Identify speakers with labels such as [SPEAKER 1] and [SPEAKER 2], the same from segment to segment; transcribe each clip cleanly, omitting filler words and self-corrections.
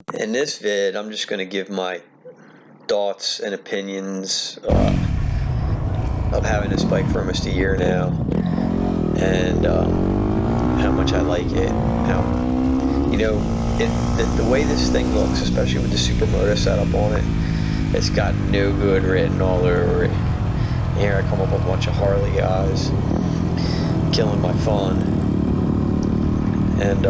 [SPEAKER 1] In this vid, I'm just going to give my thoughts and opinions of having this bike for almost a year now, and how much I like it. The way this thing looks, especially with the supermoto setup on it, it's got no good written all over it. Here I come up with a bunch of Harley guys killing my fun, and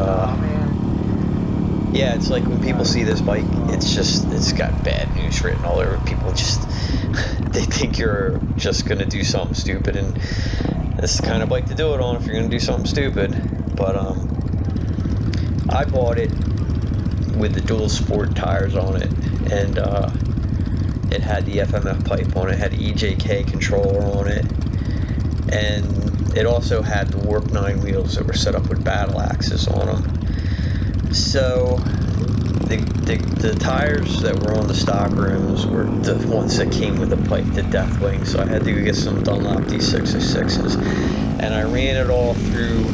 [SPEAKER 1] yeah, it's like when people see this bike, it's got bad news written all over. People they think you're just gonna do something stupid, and this is the kind of bike to do it on if you're gonna do something stupid. But I bought it with the dual sport tires on it, and it had the FMF pipe on it, had the EJK controller on it, and it also had the Warp 9 wheels that were set up with battle axes on them. So the tires that were on the stock rims were the ones that came with the pipe, the Deathwing, so I had to get some Dunlop D606s, and I ran it all through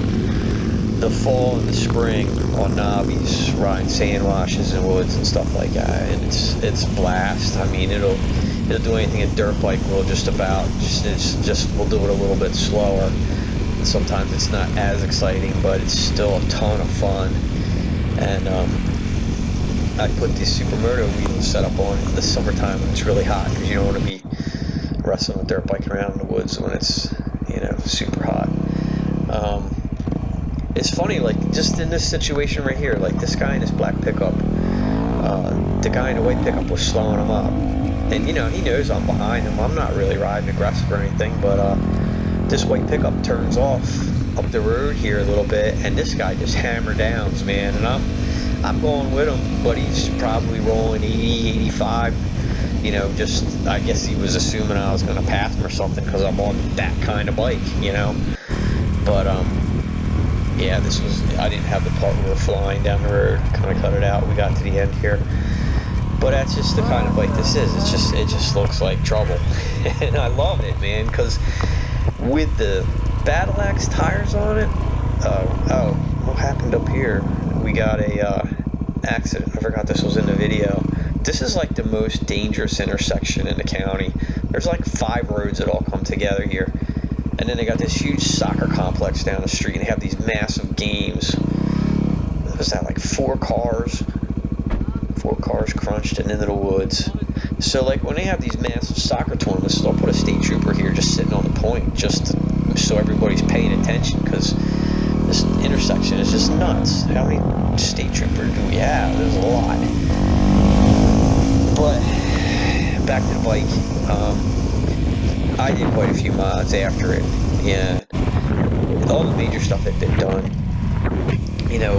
[SPEAKER 1] the fall and the spring on knobbies, riding sand washes and woods and stuff like that, and it's blast. I mean, it'll do anything a dirt bike will, just about. We'll do it a little bit slower. Sometimes it's not as exciting, but it's still a ton of fun. And I put these supermoto wheels set up on in the summertime when it's really hot, because you don't want to be wrestling a dirt bike around in the woods when it's super hot. It's funny, like, just in this situation right here, like this guy in his black pickup, the guy in the white pickup was slowing him up, and he knows I'm behind him. I'm not really riding aggressive or anything, but this white pickup turns off up the road here a little bit, and this guy just hammer downs, man, and I'm going with him, but he's probably rolling 80, 85. I guess he was assuming I was going to pass him or something, because I'm on that kind of bike, But yeah, I didn't have the part where we're flying down the road. Kind of cut it out. We got to the end here, but that's just the kind of bike this is. It just looks like trouble, and I love it, man, because with the Battle Axe tires on it. What happened up here? We got a accident. I forgot this was in the video. This is like the most dangerous intersection in the county. There's like 5 roads that all come together here. And then they got this huge soccer complex down the street, and they have these massive games. Was that like 4 cars crunched into the woods? So like when they have these massive soccer tournaments, they'll put a state trooper here just sitting on the point, so everybody's paying attention, because this intersection is just nuts. How many state troopers do we have? There's a lot. But back to the bike. I did quite a few mods after it, and all the major stuff had been done,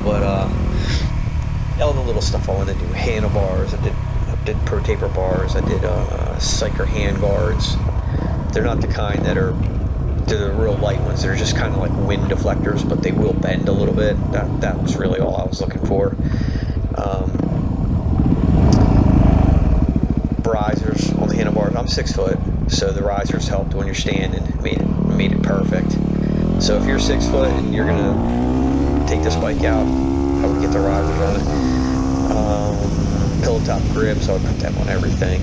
[SPEAKER 1] but all the little stuff I wanted to do, handlebars, I did pro taper bars, I did Cyker hand guards. They're not the kind they're the real light ones. They're just kind of like wind deflectors, but they will bend a little bit. That was really all I was looking for. Risers on the handlebars. I'm 6 foot, so the risers helped when you're standing. Made it perfect. So if you're 6 foot and you're gonna take this bike out, I would get the risers on it. Pillow top grip, so I would put them on everything.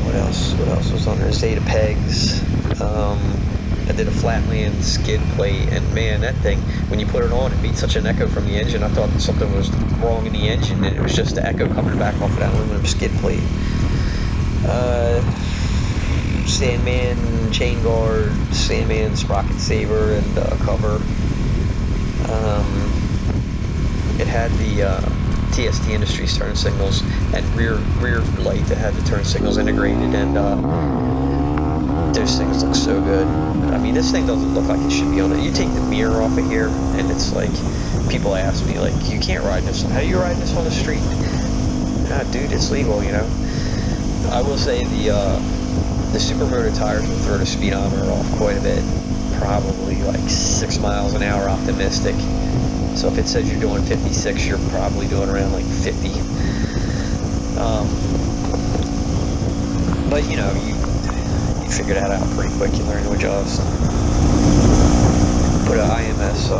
[SPEAKER 1] What else was on there? Zeta pegs. I did a flatland skid plate, and man, that thing, when you put it on, it made such an echo from the engine. I thought something was wrong in the engine, and it was just the echo coming back off of that aluminum skid plate. Sandman chain guard, Sandman sprocket saver, and cover. It had the TST Industries turn signals and rear light that had the turn signals integrated, and those things look so good. I mean, this thing doesn't look like it should be on it. You take the mirror off of here, and it's like, people ask me, like, you can't ride this. How are you riding this on the street? Dude, it's legal, I will say the supermoto tires will throw the speedometer off quite a bit. Probably like 6 miles an hour optimistic. So if it says you're doing 56, you're probably doing around like 50. But you figure that out pretty quick. You learn to adjust. Put an IMS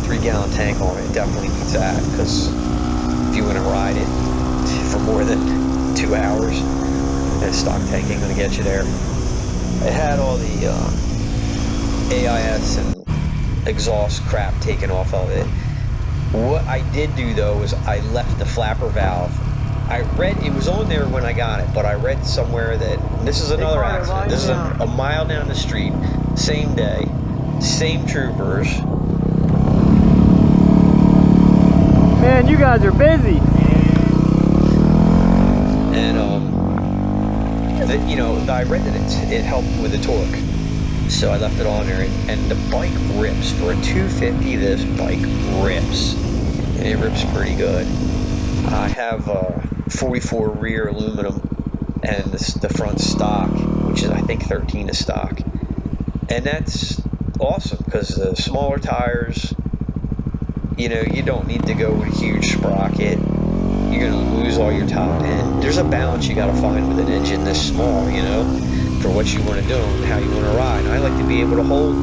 [SPEAKER 1] 3 gallon tank on it. Definitely needs that, because if more than 2 hours. And stock tank ain't gonna get you there. It had all the AIS and exhaust crap taken off of it. What I did do though is I left the flapper valve. I read, it was on there when I got it, but I read somewhere that, this is another accident. This is a mile down the street, same day, same troopers.
[SPEAKER 2] Man, you guys are busy.
[SPEAKER 1] And you know, I read that it helped with the torque, so I left it on there, and the bike rips. For a 250, this bike rips. It rips pretty good. I have 44 rear aluminum, and the front stock, which is I think 13 is stock, and that's awesome because the smaller tires, you know, you don't need to go with a huge sprocket. You're gonna lose all your top end. There's a balance you gotta find with an engine this small, you know, for what you want to do and how you want to ride. And I like to be able to hold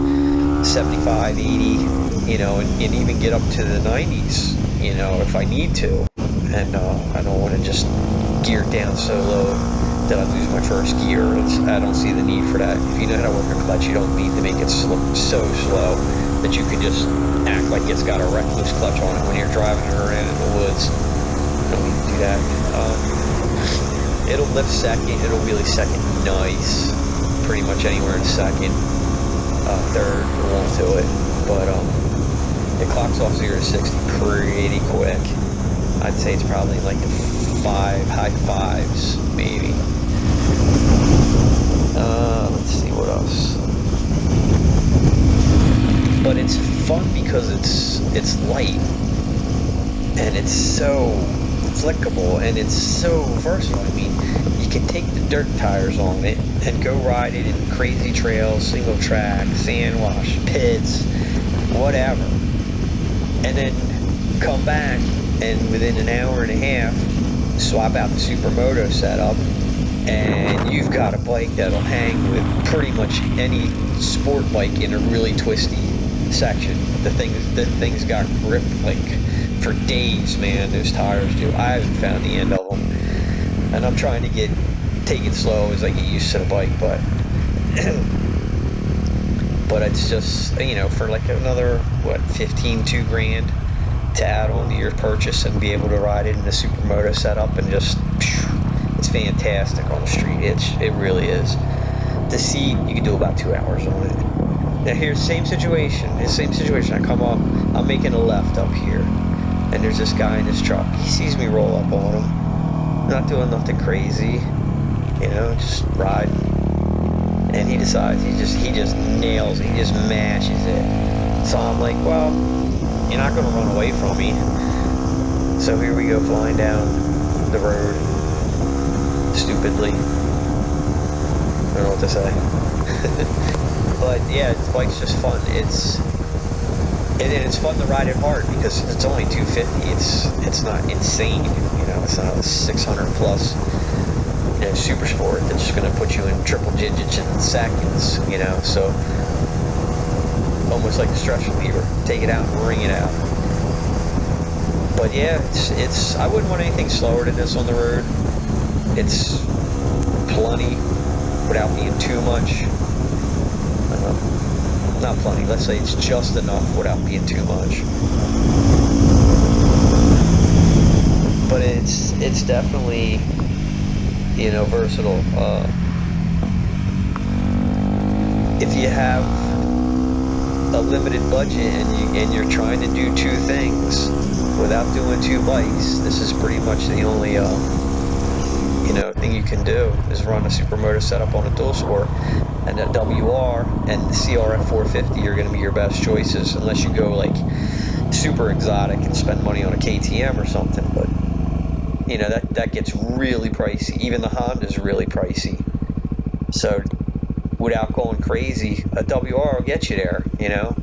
[SPEAKER 1] 75, 80, you know, and even get up to the 90s, you know, if I need to. And I don't want to just gear down so low that I lose my first gear. I don't see the need for that. If you know how to work a clutch, you don't need to make it so slow that you can just act like it's got a reckless clutch on it when you're driving it around in the woods. You don't need to do that. It'll lift second, it'll wheelie second nice, pretty much anywhere in second. Third, it won't do it, but it clocks off 0 to 60 pretty quick. I'd say it's probably like the high fives, maybe. Let's see what else. But it's fun because it's light, and it's so flickable, and it's so versatile. I mean, you can take the dirt tires on it and go ride it in crazy trails, single track, sand wash, pits, whatever, and then come back and within an hour and a half swap out the supermoto setup, and you've got a bike that'll hang with pretty much any sport bike in a really twisty section. The things got grip like for days, man. Those tires do. I haven't found the end of them, and I'm trying to take it slow as I get used to the bike, but but it's just, you know, for like another 2 grand to add on to your purchase and be able to ride it in the supermoto setup, and just, it's fantastic on the street. It really is. The seat, you can do about 2 hours on it. Now here's the same situation. I come up, I'm making a left up here, and there's this guy in his truck. He sees me roll up on him. I'm not doing nothing crazy, you know, just riding. And he decides he just nails it, he just mashes it. So I'm like, well, you're not gonna run away from me. So here we go, flying down the road, stupidly. I don't know what to say. But yeah, the bike's just fun. It's fun to ride it hard because it's only 250. It's not insane, you know. It's not a 600 plus, you know, super sport that's just gonna put you in triple digits in seconds, you know. So almost like a stretch lever, take it out and wring it out. But yeah, it's I wouldn't want anything slower than this on the road. It's plenty without being too much. Not plenty, let's say it's just enough without being too much. But it's definitely, you know, versatile. If you have a limited budget and you're trying to do 2 things without doing 2 bikes, this is pretty much the only you know, thing you can do is run a supermoto setup on a dual sport, and that WR and the WR250R are going to be your best choices, unless you go like super exotic and spend money on a KTM or something. But you know, that gets really pricey. Even the Honda's really pricey. So without going crazy, a WR will get you there, you know.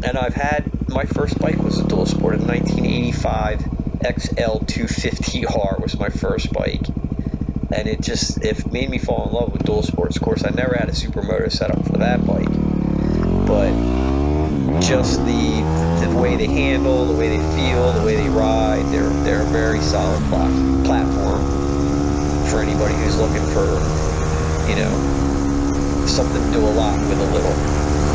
[SPEAKER 1] And I've had, my first bike was a dual sport, a 1985 XL250R was my first bike, and it made me fall in love with dual sports. Of course, I never had a supermoto setup for that bike, but just the way they handle, the way they feel, the way they ride, they're a very solid looking for, you know, something to do a lot with a little.